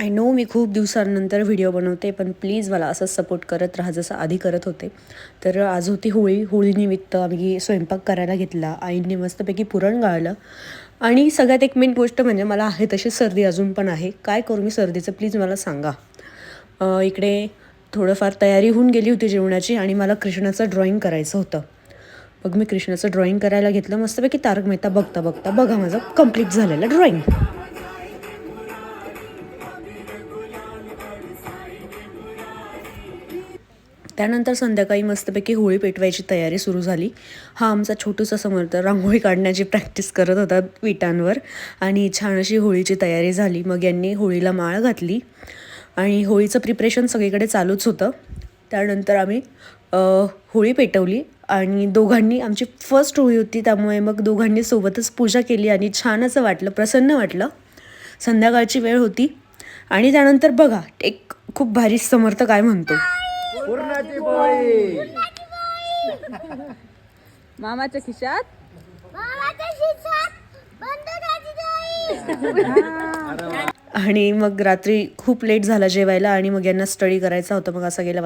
I know मी खूप दिवसांनंतर video बनवते, पण प्लीज मला असंच सपोर्ट करत राहा जसं आधी करत होते. तर आज होती होळी. होळीनिमित्त आम्ही स्वयंपाक करायला घेतला. आईंनी मस्तपैकी पुरण गाळलं आणि सगळ्यात एक मेन गोष्ट म्हणजे मला आहे तशी सर्दी अजून पण आहे. काय करू मी सर्दीचं प्लीज मला सांगा. इकडे थोडंफार तयारी होऊन गेली होती जेवणाची आणि मला कृष्णाचं ड्रॉइंग करायचं होतं. मग मी कृष्णाचं ड्रॉइंग करायला घेतलं. मस्तपैकी तारक मेहता बघता बघता बघा माझं कंप्लीट झालेलं ड्रॉइंग. त्यानंतर संध्याकाळी मस्तपैकी होळी पेटवायची तयारी सुरू झाली. हा आमचा छोटूसा समर्थ रांगोळी काढण्याची प्रॅक्टिस करत होता विटांवर आणि छान अशी होळीची तयारी झाली. मग यांनी होळीला माळ घातली आणि होळीचं प्रिपरेशन सगळीकडे चालूच होतं. त्यानंतर आम्ही होळी पेटवली आणि दोघांनी आमची फर्स्ट होळी होती त्यामुळे मग दोघांनी सोबतच पूजा केली आणि छान असं वाटलं, प्रसन्न वाटलं. संध्याकाळची वेळ होती आणि त्यानंतर बघा एक खूप भारी समर्थ काय म्हणतो. पुरणाची पोळी मामाच्या खिशात आणि मग रात्री खूप लेट झाला जेवायला आणि मग यांना स्टडी करायचा होता. मग असा गेला